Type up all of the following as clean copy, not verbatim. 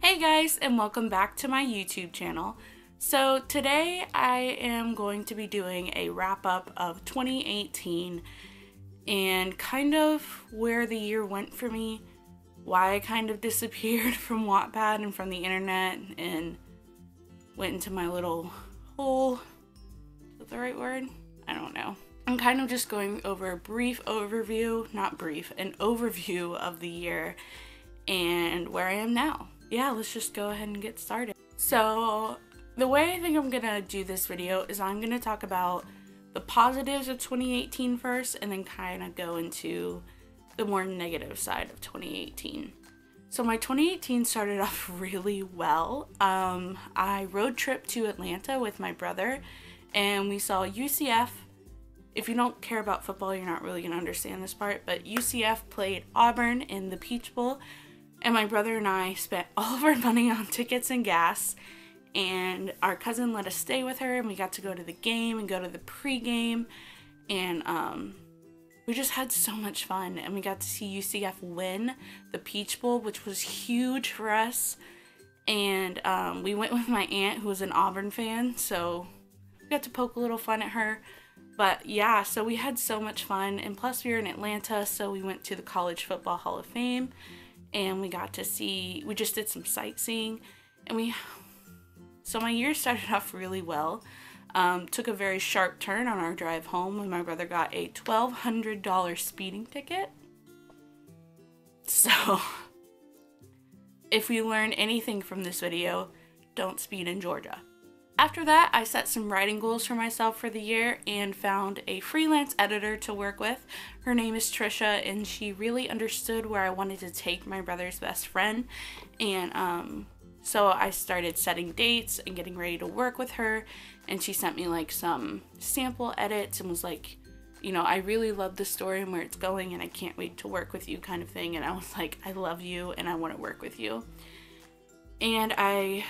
Hey guys, and welcome back to my YouTube channel. So today I am going to be doing a wrap up of 2018 and kind of where the year went for me, why I kind of disappeared from Wattpad and from the internet and went into my little hole. Is that the right word? I don't know. I'm kind of just going over a brief overview, not brief, an overview of the year and where I am now. Yeah, let's just go ahead and get started. So the way I think I'm gonna do this video is I'm gonna talk about the positives of 2018 first and then kind of go into the more negative side of 2018. So my 2018 started off really well. I road tripped to Atlanta with my brother and we saw UCF. If you don't care about football, you're not really gonna understand this part, but UCF played Auburn in the Peach Bowl. And my brother and I spent all of our money on tickets and gas, and our cousin let us stay with her, and we got to go to the game and go to the pregame, and we just had so much fun, and we got to see UCF win the Peach Bowl, which was huge for us. And we went with my aunt, who was an Auburn fan, so we got to poke a little fun at her. But yeah, so we had so much fun, and plus we were in Atlanta, so we went to the College Football Hall of Fame. And we got to see, we just did some sightseeing, and so my year started off really well. Took a very sharp turn on our drive home when my brother got a $1,200 speeding ticket. So, if we learn anything from this video, don't speed in Georgia. After that, I set some writing goals for myself for the year and found a freelance editor to work with. Her name is Trisha, and she really understood where I wanted to take my brother's best friend. And so I started setting dates and getting ready to work with her, and she sent me like some sample edits and was like, you know, I really love the story and where it's going and I can't wait to work with you kind of thing. And I was like, I love you and I want to work with you. And I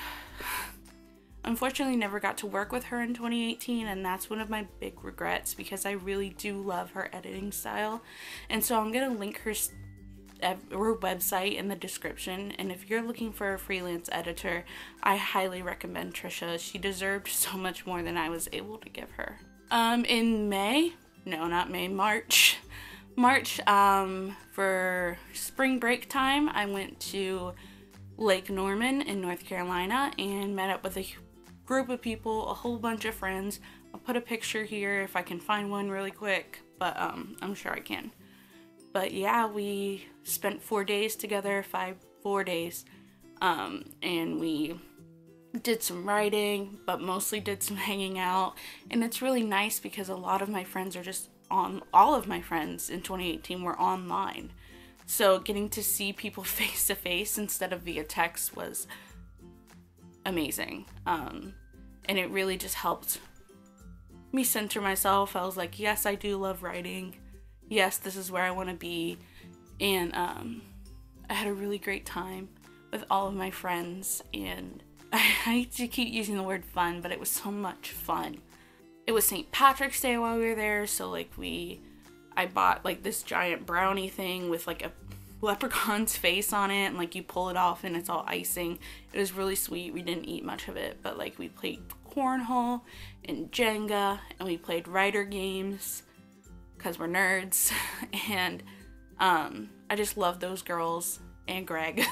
unfortunately never got to work with her in 2018, and that's one of my big regrets because I really do love her editing style. And so I'm gonna link her website in the description, and if you're looking for a freelance editor, I highly recommend Trisha. She deserved so much more than I was able to give her. In March, for spring break time, I went to Lake Norman in North Carolina and met up with a group of people, a whole bunch of friends. I'll put a picture here if I can find one really quick, but I'm sure I can. But yeah, we spent 4 days together, 4 days, and we did some writing, but mostly did some hanging out. And it's really nice because a lot of my friends are just all of my friends in 2018 were online. So getting to see people face to face instead of via text was amazing. And it really just helped me center myself. I was like, yes, I do love writing. Yes, this is where I want to be. And I had a really great time with all of my friends. And I hate to keep using the word fun, but it was so much fun. It was St. Patrick's Day while we were there. So like I bought like this giant brownie thing with like a leprechaun's face on it, and like you pull it off and it's all icing. It was really sweet. We didn't eat much of it, but like we played cornhole and Jenga, and we played writer games because we're nerds. And I just love those girls and Greg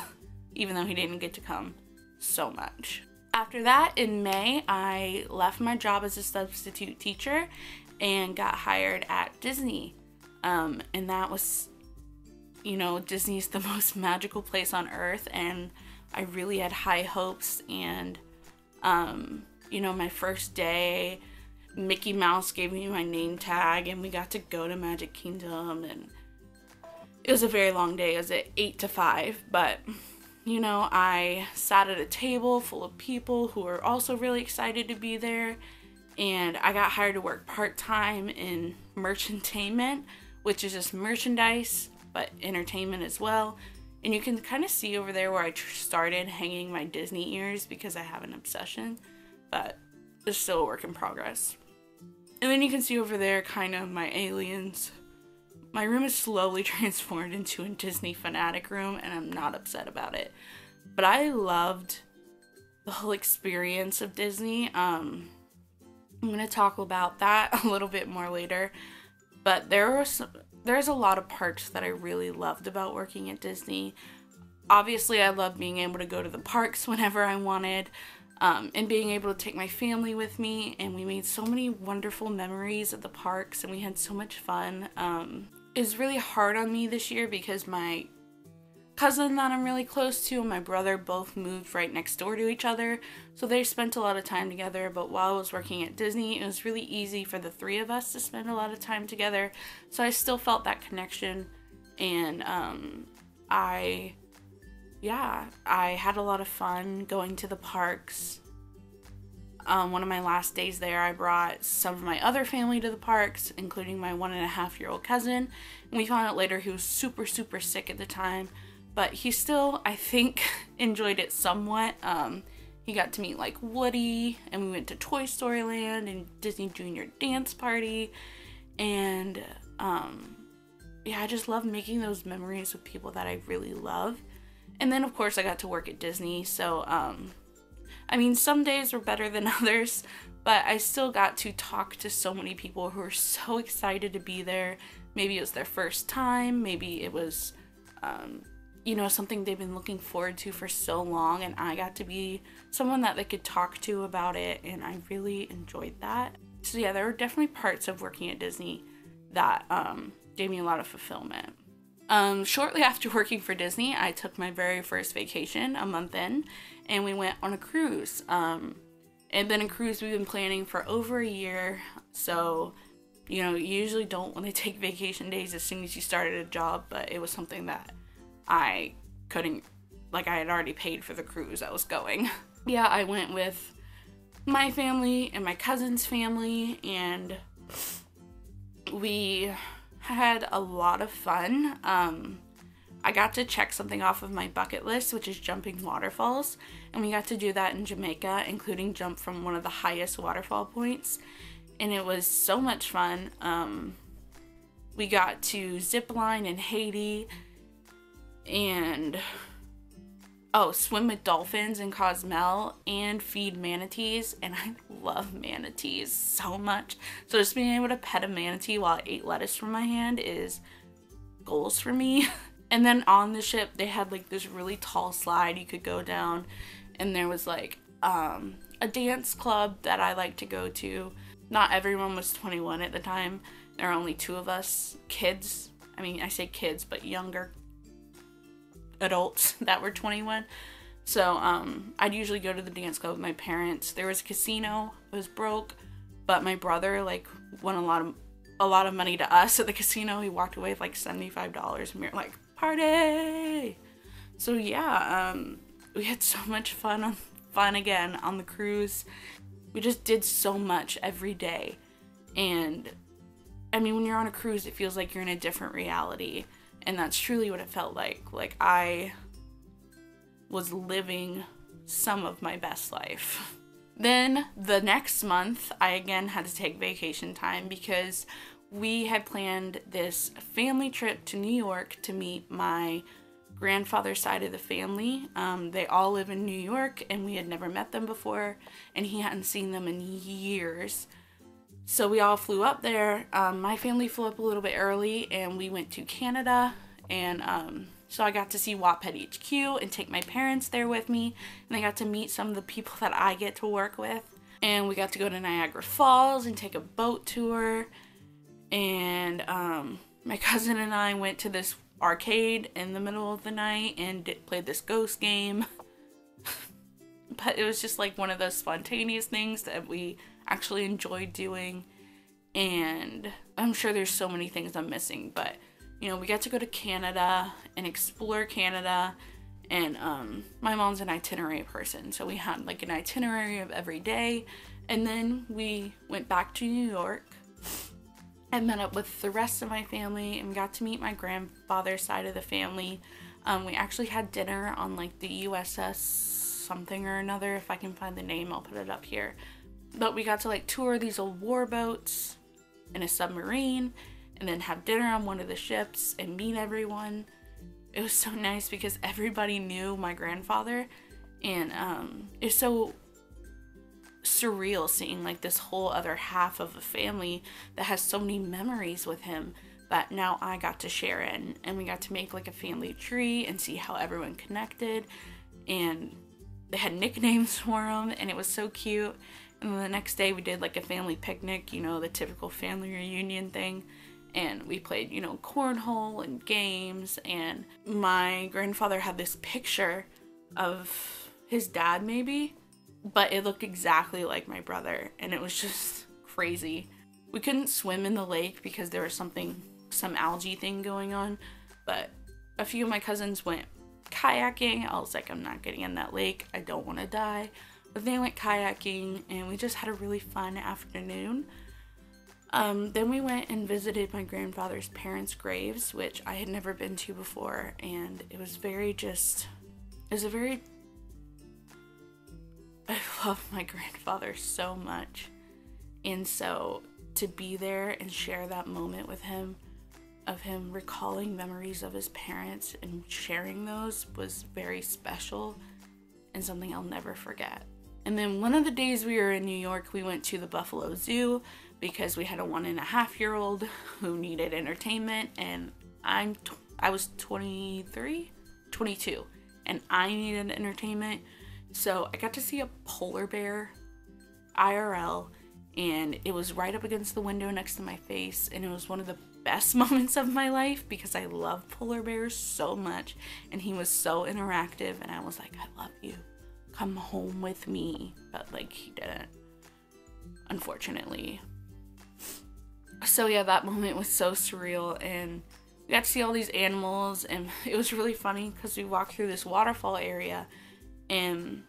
even though he didn't get to come so much. After that, in May, I left my job as a substitute teacher and got hired at Disney. And that was, you know, Disney's the most magical place on earth, and I really had high hopes. And you know, my first day, Mickey Mouse gave me my name tag and we got to go to Magic Kingdom, and it was a very long day. It was at 8 to 5, but you know, I sat at a table full of people who were also really excited to be there, and I got hired to work part-time in merchantainment, which is just merchandise but entertainment as well. And you can kind of see over there where I started hanging my Disney ears because I have an obsession, but it's still a work in progress. And then you can see over there kind of my aliens. My room is slowly transformed into a Disney fanatic room, and I'm not upset about it. but I loved the whole experience of Disney. I'm going to talk about that a little bit more later, but there's a lot of parts that I really loved about working at Disney. Obviously, I loved being able to go to the parks whenever I wanted, and being able to take my family with me, and we made so many wonderful memories at the parks, and we had so much fun. It was really hard on me this year because my cousin that I'm really close to and my brother both moved right next door to each other, so they spent a lot of time together. But while I was working at Disney, it was really easy for the three of us to spend a lot of time together, so I still felt that connection. And I had a lot of fun going to the parks. One of my last days there, I brought some of my other family to the parks, including my 1.5-year-old cousin, and we found out later he was super sick at the time, but he still, I think, enjoyed it somewhat. He got to meet like Woody, and we went to Toy Story Land and Disney Junior Dance Party, and I just love making those memories with people that I really love. And then of course I got to work at Disney, so some days were better than others, but I still got to talk to so many people who were so excited to be there. Maybe it was their first time, maybe it was something they've been looking forward to for so long, and I got to be someone that they could talk to about it, and I really enjoyed that. So yeah, there were definitely parts of working at Disney that gave me a lot of fulfillment. Shortly after working for Disney, I took my very first vacation a month in, and we went on a cruise. And been a cruise we've been planning for over a year, so you usually don't want to take vacation days as soon as you started a job, but it was something that I couldn't, I had already paid for the cruise I was going. Yeah, I went with my family and my cousin's family, and we had a lot of fun. I got to check something off of my bucket list, which is jumping waterfalls, and we got to do that in Jamaica, including jump from one of the highest waterfall points, and it was so much fun. We got to zip line in Haiti and swim with dolphins in Cozumel and feed manatees, and I love manatees so much. So just being able to pet a manatee while I ate lettuce from my hand is goals for me. And then on the ship, they had this really tall slide you could go down, and there was a dance club that I like to go to. Not everyone was 21 at the time. There were only 2 of us kids. I say kids, but younger adults that were 21. So I'd usually go to the dance club with my parents. There was a casino. It was broke, but my brother won a lot of money to us at the casino. He walked away with $75, and we were like, party. So yeah, we had so much fun again on the cruise. We just did so much every day, and when you're on a cruise, it feels like you're in a different reality. And that's truly what it felt like. I was living some of my best life. Then the next month, I again had to take vacation time because we had planned this family trip to New York to meet my grandfather's side of the family. They all live in New York, and we had never met them before, and he hadn't seen them in years. So we all flew up there. My family flew up a little bit early, and we went to Canada, and so I got to see Wattpad HQ and take my parents there with me, and I got to meet some of the people that I get to work with. And we got to go to Niagara Falls and take a boat tour, and my cousin and I went to this arcade in the middle of the night and played this ghost game. But it was just one of those spontaneous things that we actually enjoyed doing, and I'm sure there's so many things I'm missing, but we got to go to Canada and explore Canada, and my mom's an itinerary person, so we had an itinerary of every day, and then we went back to New York and met up with the rest of my family, and we got to meet my grandfather's side of the family. We actually had dinner on the USS something or another. If I can find the name, I'll put it up here. But we got to tour these old war boats in a submarine, and then have dinner on one of the ships and meet everyone. it was so nice because everybody knew my grandfather, and it's so surreal seeing like this whole other half of a family that has so many memories with him that now I got to share in, and we got to make like a family tree and see how everyone connected, and they had nicknames for him, and it was so cute. And then the next day we did like a family picnic, you know, the typical family reunion thing, and we played, you know, cornhole and games, and my grandfather had this picture of his dad maybe, but it looked exactly like my brother, and it was just crazy. We couldn't swim in the lake because there was some algae thing going on, but a few of my cousins went kayaking. I was like, I'm not getting in that lake, I don't want to die. But they went kayaking, and we just had a really fun afternoon. Then we went and visited my grandfather's parents' graves, which I had never been to before, and it was I love my grandfather so much, and so to be there and share that moment with him, of him recalling memories of his parents and sharing those, was very special and something I'll never forget. And then one of the days we were in New York, we went to the Buffalo Zoo because we had a 1.5-year-old who needed entertainment, and I was 22, and I needed entertainment. So I got to see a polar bear IRL, and it was right up against the window next to my face, and it was one of the best moments of my life because I love polar bears so much, and he was so interactive, and I was like, I love you, come home with me. But like, he didn't, unfortunately. So yeah, that moment was so surreal, and we got to see all these animals, and it was really funny because we walked through this waterfall area, and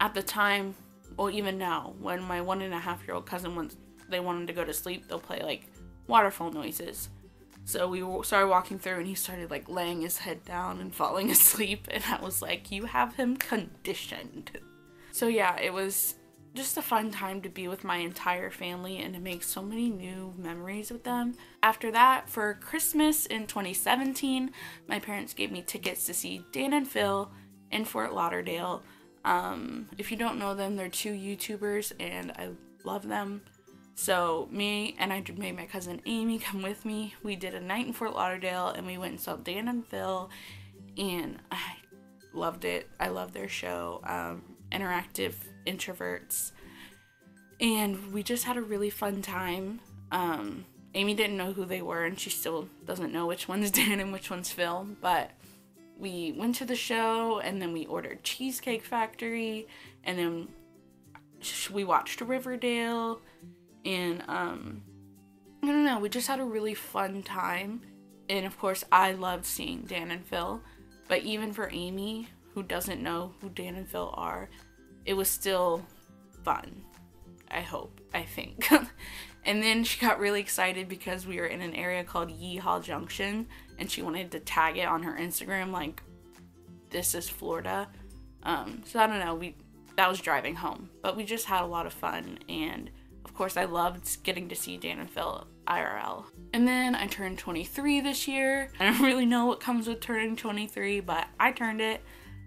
at the time, well, even now, when my 1.5-year-old cousin they wanted to go to sleep, they'll play like waterfall noises. So we started walking through, and he started like laying his head down and falling asleep, and I was like, you have him conditioned. So yeah, it was just a fun time to be with my entire family and to make so many new memories with them. After that, for Christmas in 2017, my parents gave me tickets to see Dan and Phil in Fort Lauderdale. If you don't know them, they're 2 YouTubers, and I love them. So me and I made my cousin Amy come with me. We did a night in Fort Lauderdale, and we went and saw Dan and Phil, and I loved it. I love their show, Interactive Introverts, and we just had a really fun time. Amy didn't know who they were, and she still doesn't know which one's Dan and which one's Phil, but we went to the show, and then we ordered Cheesecake Factory, and then we watched Riverdale, and I don't know, we just had a really fun time. And of course, I loved seeing Dan and Phil, but even for Amy, who doesn't know who Dan and Phil are, it was still fun, I think. And then she got really excited because we were in an area called Yeehaw Junction, and she wanted to tag it on her Instagram like, this is Florida. So I don't know, that was driving home, but we just had a lot of fun, and of course I loved getting to see Dan and Phil IRL. And then I turned 23 this year. I don't really know what comes with turning 23, but I turned it.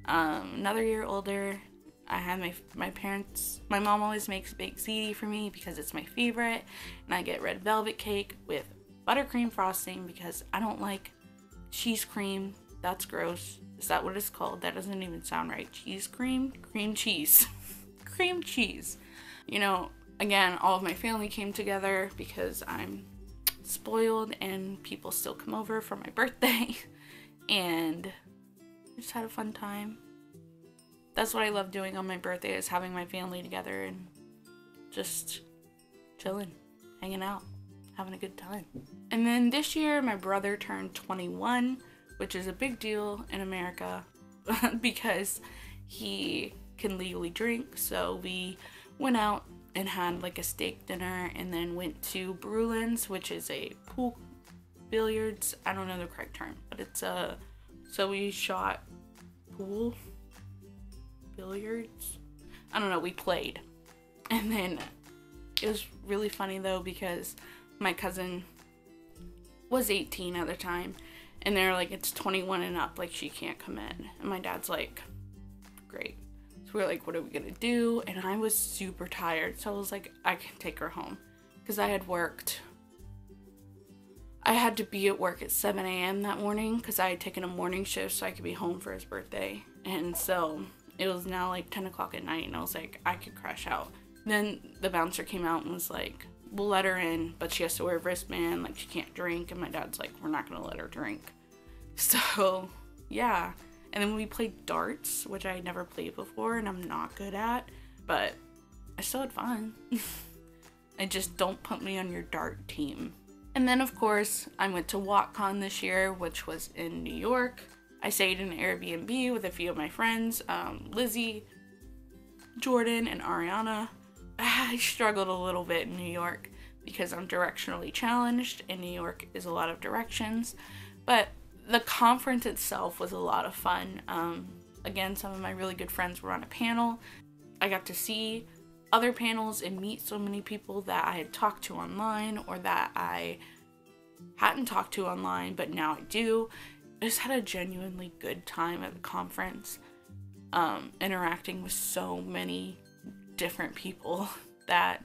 Another year older. I had my mom always makes baked ziti for me because it's my favorite, and I get red velvet cake with buttercream frosting because I don't like cheese cream. That's gross. Is that what it's called? That doesn't even sound right. Cheese cream? Cream cheese. Cream cheese. You know, again, all of my family came together because I'm spoiled and people still come over for my birthday, and I just had a fun time. That's what I love doing on my birthday, is having my family together and just chilling, hanging out, having a good time. And then this year, my brother turned 21, which is a big deal in America because he can legally drink. So we went out and had like a steak dinner, and then went to Brulin's, which is a pool billiards. I don't know the correct term, but it's so we shot pool billiards. I don't know, we played. And then it was really funny though because my cousin was 18 at the time, And they're like, it's 21 and up, like she can't come in. And my dad's like, great. So we're like, what are we gonna do? And I was super tired, so I was like, I can take her home. Because I had to be at work at 7 a.m. that morning because I had taken a morning shift so I could be home for his birthday. And so it was now like 10 o'clock at night, and I was like, I could crash out. Then the bouncer came out and was like, we'll let her in, but she has to wear a wristband, like she can't drink. And my dad's like, we're not gonna let her drink. So yeah. And then we played darts, which I had never played before and I'm not good at, but I still had fun. And just don't put me on your dart team. And then of course I went to WalkCon this year, which was in New York. I stayed in an Airbnb with a few of my friends, Lizzie, Jordan, and Ariana. I struggled a little bit in New York because I'm directionally challenged, and New York is a lot of directions. But the conference itself was a lot of fun. Again, some of my really good friends were on a panel. I got to see other panels and meet so many people that I had talked to online or that I hadn't talked to online, but now I do. I just had a genuinely good time at the conference, interacting with so many different people that,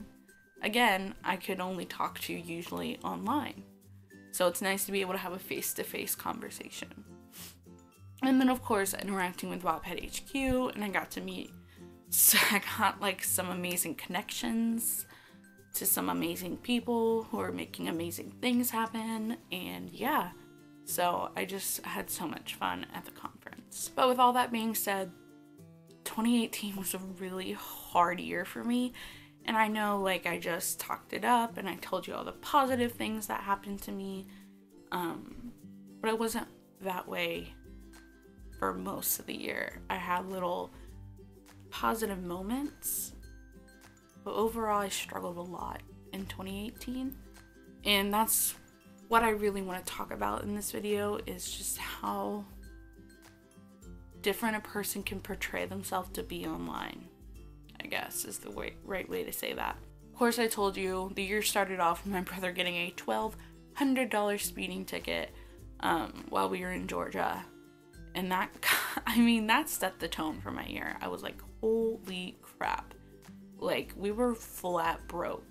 again, I could only talk to usually online. So it's nice to be able to have a face-to-face conversation. And then of course interacting with Wattpad HQ, and I got to meet, so I got like some amazing connections to some amazing people who are making amazing things happen, and yeah, so I just had so much fun at the conference. But with all that being said, 2018 was a really hard year for me, and I know like I just talked it up and I told you all the positive things that happened to me, but it wasn't that way for most of the year. I had little positive moments, but overall I struggled a lot in 2018, and that's what I really want to talk about in this video, is just how different a person can portray themselves to be online, I guess is the right way to say that. Of course, I told you the year started off with my brother getting a $1,200 speeding ticket while we were in Georgia. And that, I mean, that set the tone for my year. I was like, holy crap. Like, we were flat broke.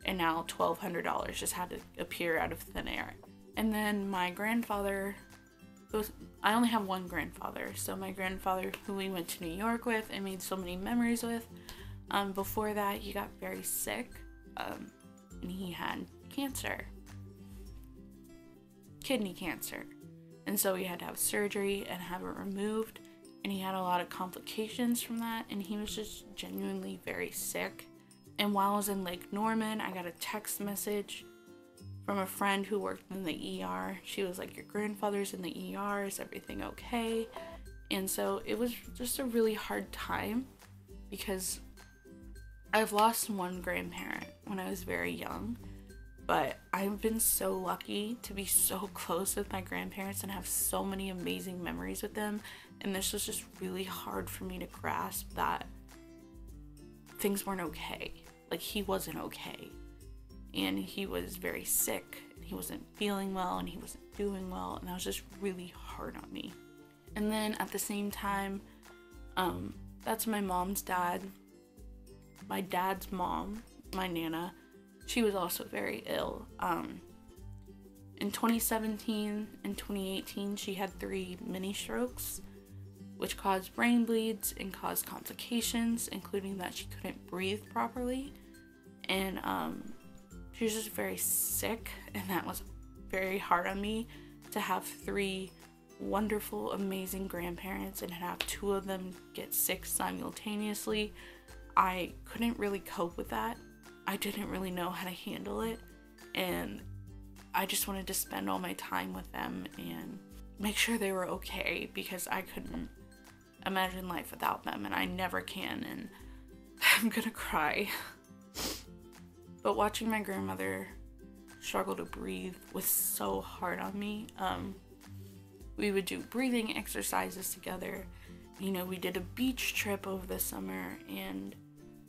And now $1,200 just had to appear out of thin air. And then my grandfather, I only have one grandfather. So my grandfather, who we went to New York with and made so many memories with, before that he got very sick, and he had cancer. Kidney cancer. And so he had to have surgery and have it removed, and he had a lot of complications from that, and he was just genuinely very sick. And while I was in Lake Norman, I got a text message from a friend who worked in the ER. She was like, your grandfather's in the ER, is everything okay? And so it was just a really hard time, because I've lost one grandparent when I was very young, but I've been so lucky to be so close with my grandparents and have so many amazing memories with them. And this was just really hard for me to grasp that things weren't okay. Like, he wasn't okay. And he was very sick, and he wasn't feeling well, and he wasn't doing well. And that was just really hard on me. And then at the same time, that's my mom's dad. My dad's mom, my Nana, she was also very ill. In 2017 and 2018, she had 3 mini strokes, which caused brain bleeds and caused complications, including that she couldn't breathe properly. And she was just very sick, and that was very hard on me to have 3 wonderful, amazing grandparents and have 2 of them get sick simultaneously. I couldn't really cope with that. I didn't really know how to handle it, and I just wanted to spend all my time with them and make sure they were okay, because I couldn't imagine life without them, and I never can, and I'm gonna cry. But watching my grandmother struggle to breathe was so hard on me. We would do breathing exercises together. You know, we did a beach trip over the summer, and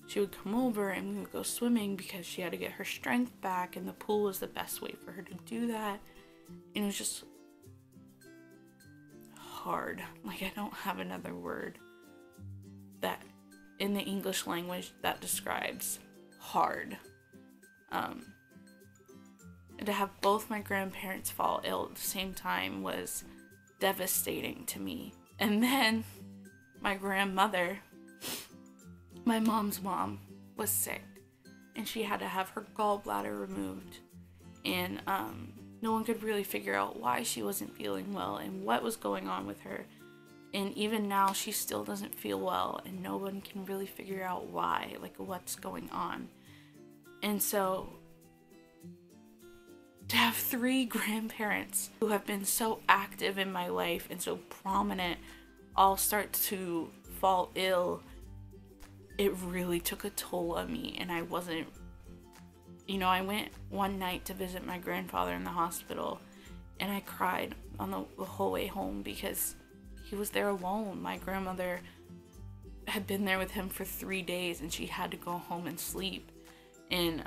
she would come over and we would go swimming because she had to get her strength back, and the pool was the best way for her to do that. And it was just hard. Like, I don't have another word that in the English language that describes hard. And to have both my grandparents fall ill at the same time was devastating to me. And then my grandmother, my mom's mom, was sick, and she had to have her gallbladder removed, and no one could really figure out why she wasn't feeling well and what was going on with her. And even now she still doesn't feel well, and no one can really figure out why, like what's going on. And so to have 3 grandparents who have been so active in my life and so prominent all start to fall ill, it really took a toll on me. And I wasn't, you know, I went one night to visit my grandfather in the hospital, and I cried on the whole way home because he was there alone. My grandmother had been there with him for 3 days, and she had to go home and sleep. And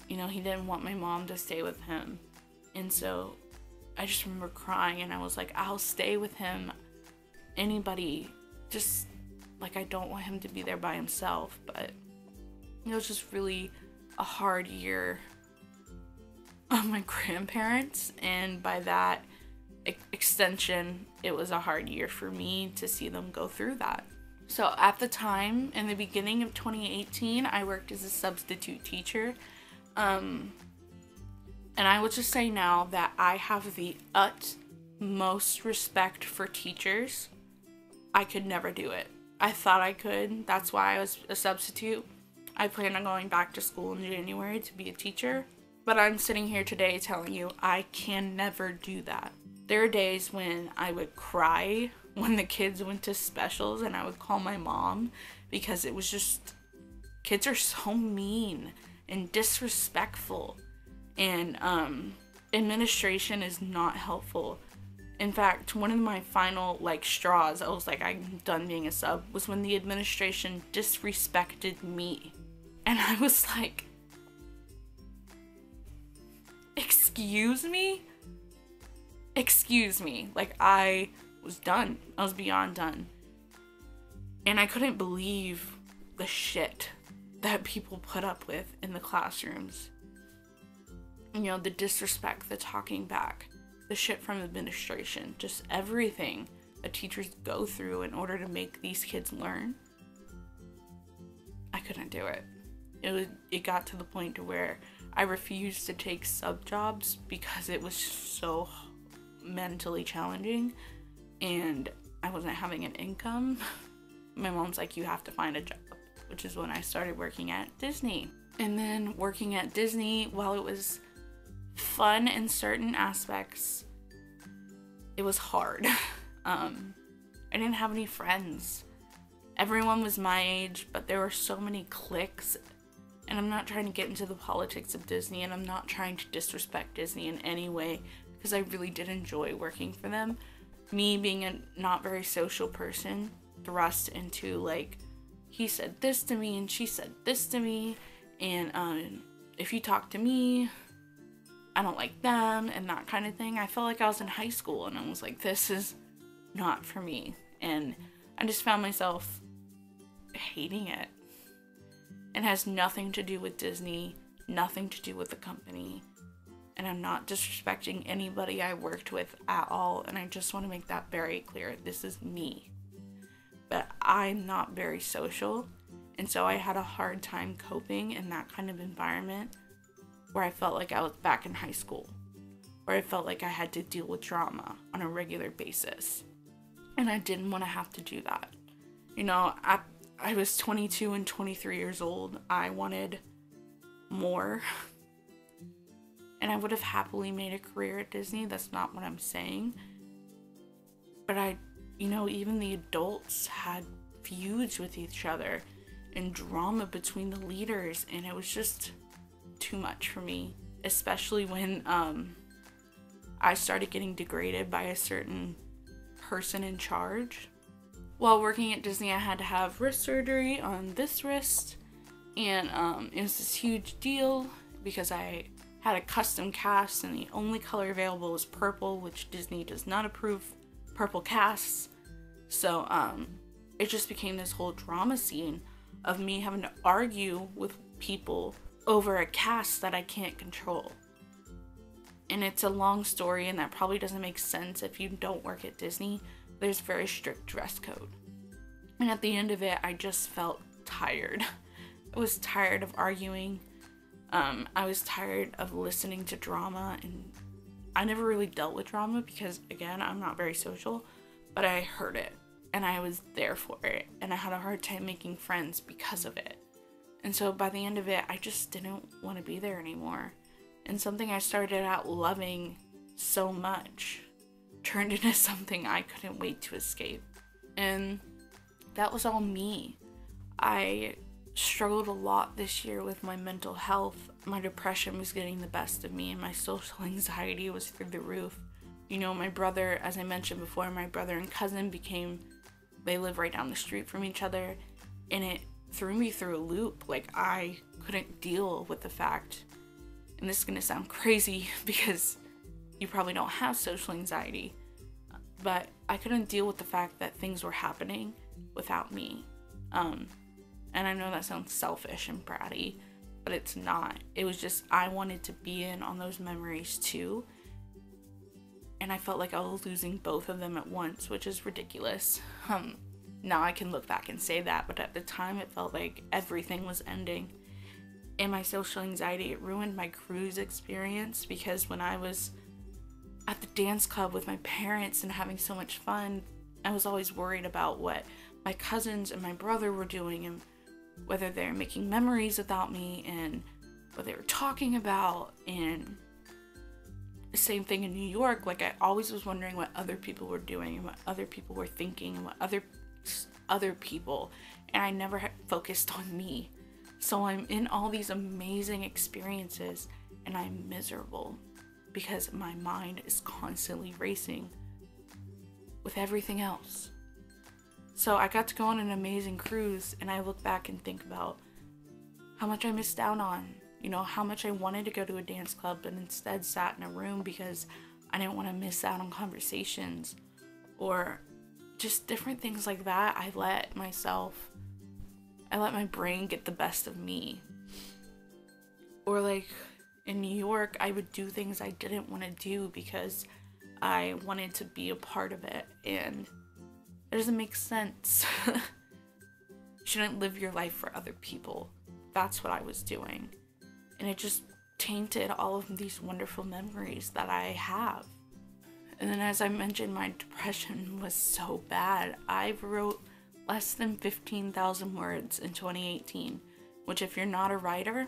you know, he didn't want my mom to stay with him. And so I just remember crying, and I was like, I'll stay with him. Anybody, just like, I don't want him to be there by himself. But it was just really a hard year of my grandparents, and by that extension, it was a hard year for me to see them go through that. So at the time, in the beginning of 2018, I worked as a substitute teacher. And I will just say now that I have the utmost respect for teachers. I could never do it. I thought I could. That's why I was a substitute. I plan on going back to school in January to be a teacher. But I'm sitting here today telling you I can never do that. There are days when I would cry when the kids went to specials, and I would call my mom because it was just, kids are so mean and disrespectful, and administration is not helpful. In fact, one of my final straws, I was like, I'm done being a sub, was when the administration disrespected me. And I was like, excuse me? Excuse me. Like, I was done. I was beyond done. And I couldn't believe the shit that people put up with in the classrooms. You know, the disrespect, the talking back, the shit from administration, just everything that teachers go through in order to make these kids learn. I couldn't do it. It got to the point to where I refused to take sub jobs because it was so mentally challenging and I wasn't having an income. My mom's like, you have to find a job, which is when I started working at Disney. And then working at Disney, while it was fun in certain aspects, it was hard. I didn't have any friends. Everyone was my age, but there were so many cliques. And I'm not trying to get into the politics of Disney, and I'm not trying to disrespect Disney in any way, because I really did enjoy working for them. Me being a not very social person, thrust into like, he said this to me and she said this to me, and if you talk to me, I don't like them, and that kind of thing. I felt like I was in high school, and I was like, this is not for me. And I just found myself hating it. It has nothing to do with Disney, nothing to do with the company, and I'm not disrespecting anybody I worked with at all, and I just want to make that very clear. This is me. But I'm not very social, and so I had a hard time coping in that kind of environment where I felt like I was back in high school, where I felt like I had to deal with drama on a regular basis, and I didn't want to have to do that. You know, I was 22 and 23 years old. I wanted more. And I would have happily made a career at Disney. That's not what I'm saying. But you know, even the adults had feuds with each other and drama between the leaders. And it was just too much for me. Especially when I started getting degraded by a certain person in charge. While working at Disney, I had to have wrist surgery on this wrist, and it was this huge deal because I had a custom cast and the only color available was purple, which Disney does not approve purple casts. So it just became this whole drama scene of me having to argue with people over a cast that I can't control. And it's a long story, and that probably doesn't make sense if you don't work at Disney. There's very strict dress code. And at the end of it, I just felt tired. I was tired of arguing. I was tired of listening to drama, and I never really dealt with drama because, again, I'm not very social, but I heard it, and I was there for it, and I had a hard time making friends because of it. And so by the end of it, I just didn't want to be there anymore. And something I started out loving so much turned into something I couldn't wait to escape. And that was all me. I struggled a lot this year with my mental health. My depression was getting the best of me, and my social anxiety was through the roof. You know, my brother, as I mentioned before, my brother and cousin they live right down the street from each other, and it threw me through a loop. Like, I couldn't deal with the fact, and this is gonna sound crazy because you probably don't have social anxiety, but I couldn't deal with the fact that things were happening without me. And I know that sounds selfish and bratty, but it's not. It was just, I wanted to be in on those memories too. And I felt like I was losing both of them at once, which is ridiculous. Now I can look back and say that, but at the time it felt like everything was ending. And my social anxiety, it ruined my cruise experience, because when I was at the dance club with my parents and having so much fun, I was always worried about what my cousins and my brother were doing, and whether they're making memories without me, and what they were talking about. And the same thing in New York, like, I always was wondering what other people were doing and what other people were thinking and what other people, and I never focused on me. So I'm in all these amazing experiences, and I'm miserable because my mind is constantly racing with everything else. So I got to go on an amazing cruise, and I look back and think about how much I missed out on. You know, how much I wanted to go to a dance club, but instead sat in a room because I didn't want to miss out on conversations, or just different things like that. I let my brain get the best of me. Or like in New York, I would do things I didn't want to do because I wanted to be a part of it, and it doesn't make sense. You shouldn't live your life for other people. That's what I was doing. And it just tainted all of these wonderful memories that I have. And then, as I mentioned, my depression was so bad. I wrote less than 15,000 words in 2018, which, if you're not a writer,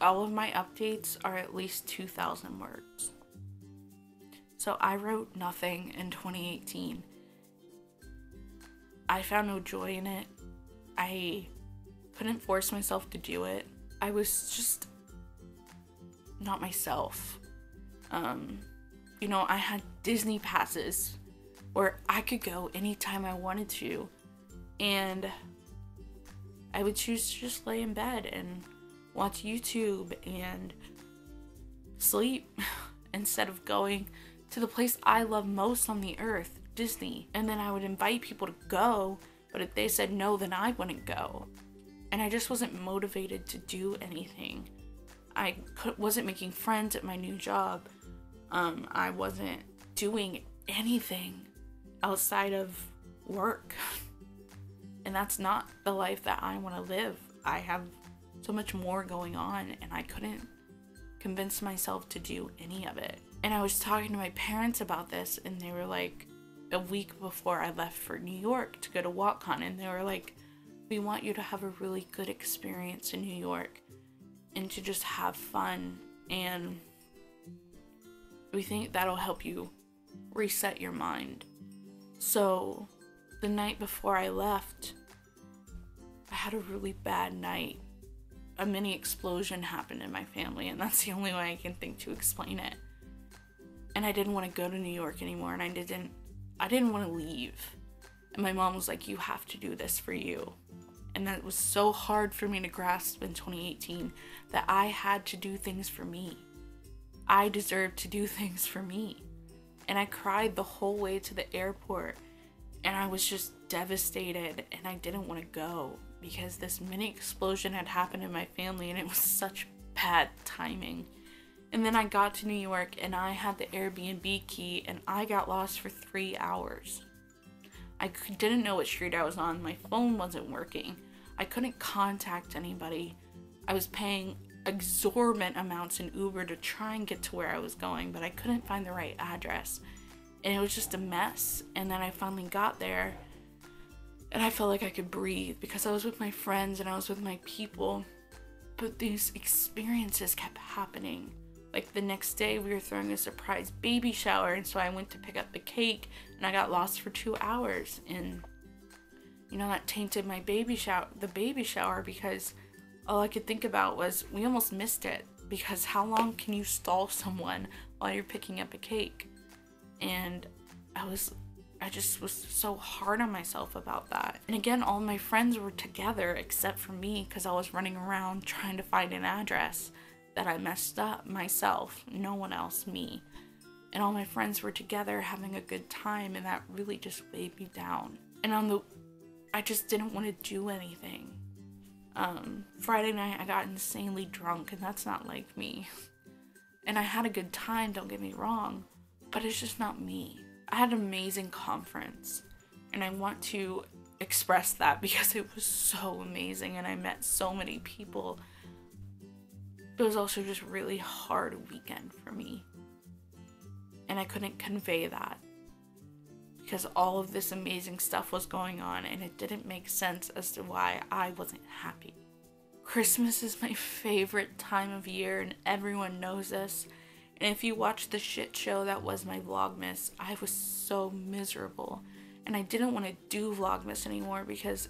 all of my updates are at least 2,000 words. So I wrote nothing in 2018. I found no joy in it. I couldn't force myself to do it. I was just not myself. You know, I had Disney passes where I could go anytime I wanted to, and I would choose to just lay in bed and watch YouTube and sleep instead of going to the place I love most on the earth, Disney. And then I would invite people to go, but if they said no, then I wouldn't go. And I just wasn't motivated to do anything. I wasn't making friends at my new job. I wasn't doing anything outside of work. And that's not the life that I want to live. I have so much more going on, and I couldn't convince myself to do any of it. And I was talking to my parents about this, and they were like, a week before I left for New York to go to WalkCon, and they were like, we want you to have a really good experience in New York and to just have fun, and we think that'll help you reset your mind. So the night before I left, I had a really bad night. A mini explosion happened in my family, and that's the only way I can think to explain it. And I didn't want to go to New York anymore, and I didn't want to leave. And my mom was like, you have to do this for you. And that was so hard for me to grasp in 2018, that I had to do things for me. I deserved to do things for me. And I cried the whole way to the airport, and I was just devastated, and I didn't want to go because this mini explosion had happened in my family, and it was such bad timing. And then I got to New York, and I had the Airbnb key, and I got lost for 3 hours. I didn't know what street I was on. My phone wasn't working. I couldn't contact anybody. I was paying exorbitant amounts in Uber to try and get to where I was going, but I couldn't find the right address. And it was just a mess. And then I finally got there, and I felt like I could breathe because I was with my friends and I was with my people. But these experiences kept happening. Like the next day we were throwing a surprise baby shower, and so I went to pick up the cake and I got lost for 2 hours, and you know, that tainted my baby shower because all I could think about was we almost missed it, because how long can you stall someone while you're picking up a cake? And I just was so hard on myself about that. And again, all my friends were together except for me because I was running around trying to find an address that I messed up myself, no one else, me. And all my friends were together having a good time, and that really just weighed me down. And I just didn't want to do anything. Friday night I got insanely drunk, and that's not like me. And I had a good time, don't get me wrong, but it's just not me. I had an amazing conference, and I want to express that because it was so amazing and I met so many people. It was also just a really hard weekend for me, and I couldn't convey that because all of this amazing stuff was going on, and it didn't make sense as to why I wasn't happy. Christmas is my favorite time of year, and everyone knows this. And if you watch the shit show that was my Vlogmas, I was so miserable, and I didn't want to do Vlogmas anymore because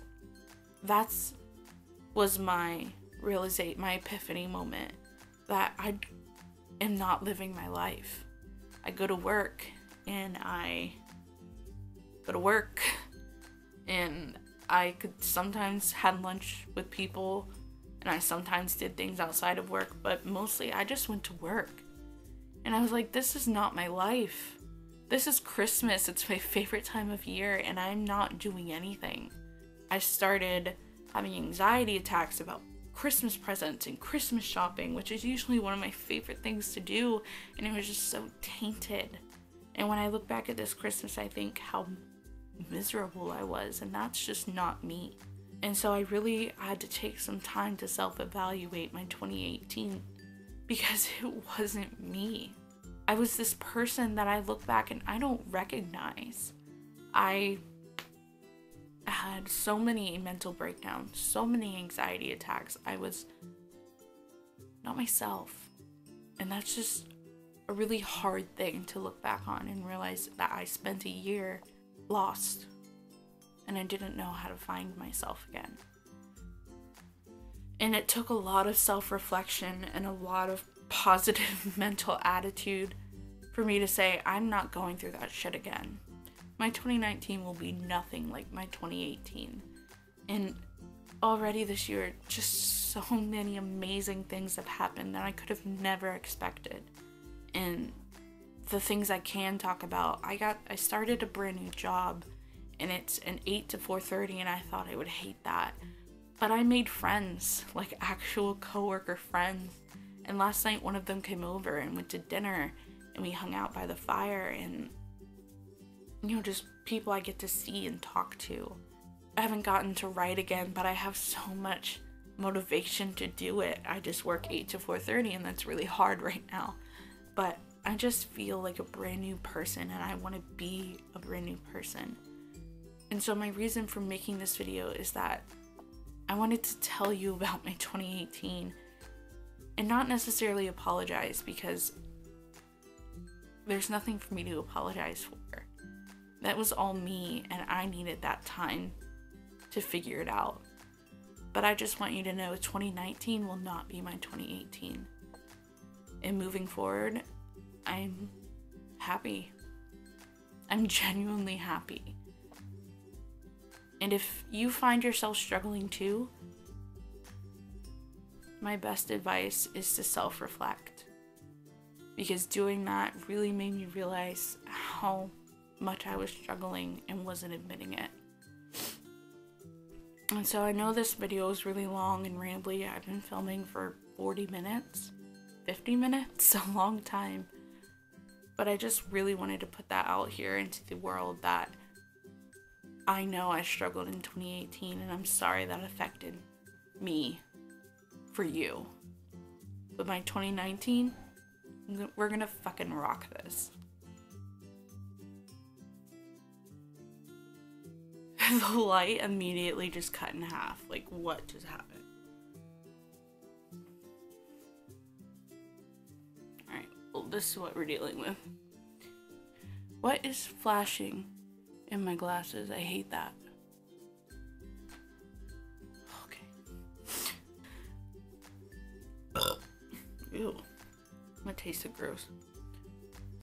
was my epiphany moment that I am not living my life. I go to work and I could sometimes have lunch with people, and I sometimes did things outside of work, but mostly I just went to work. And I was like, this is not my life. This is Christmas. It's my favorite time of year, and I'm not doing anything. I started having anxiety attacks about Christmas presents and Christmas shopping, which is usually one of my favorite things to do, and it was just so tainted. And when I look back at this Christmas, I think how miserable I was, and that's just not me. And so I really had to take some time to self-evaluate my 2018 because it wasn't me. I was this person that I look back and I don't recognize. I had so many mental breakdowns, so many anxiety attacks. I was not myself. And that's just a really hard thing to look back on and realize that I spent a year lost and I didn't know how to find myself again. And it took a lot of self-reflection and a lot of positive mental attitude for me to say, I'm not going through that shit again. My 2019 will be nothing like my 2018. And already this year, just so many amazing things have happened that I could have never expected. And the things I can talk about, I started a brand new job, and it's an 8 to 4:30, and I thought I would hate that. But I made friends, like actual coworker friends. And last night one of them came over and went to dinner, and we hung out by the fire, and you know, just people I get to see and talk to. I haven't gotten to write again, but I have so much motivation to do it. I just work 8 to 4:30, and that's really hard right now. But I just feel like a brand new person, and I want to be a brand new person. And so my reason for making this video is that I wanted to tell you about my 2018 and not necessarily apologize, because there's nothing for me to apologize for. That was all me, and I needed that time to figure it out. But I just want you to know 2019 will not be my 2018. And moving forward, I'm happy. I'm genuinely happy. And if you find yourself struggling too, my best advice is to self-reflect. because doing that really made me realize how much I was struggling and wasn't admitting it. And so I know this video is really long and rambly. I've been filming for 40 minutes, 50 minutes, a long time. But I just really wanted to put that out here into the world that I know I struggled in 2018 and I'm sorry that affected me for you. But by 2019, we're gonna fucking rock this. The light immediately just cut in half. Like, what just happened? Alright, well, this is what we're dealing with. What is flashing in my glasses? I hate that. Okay. Ew. That tasted gross.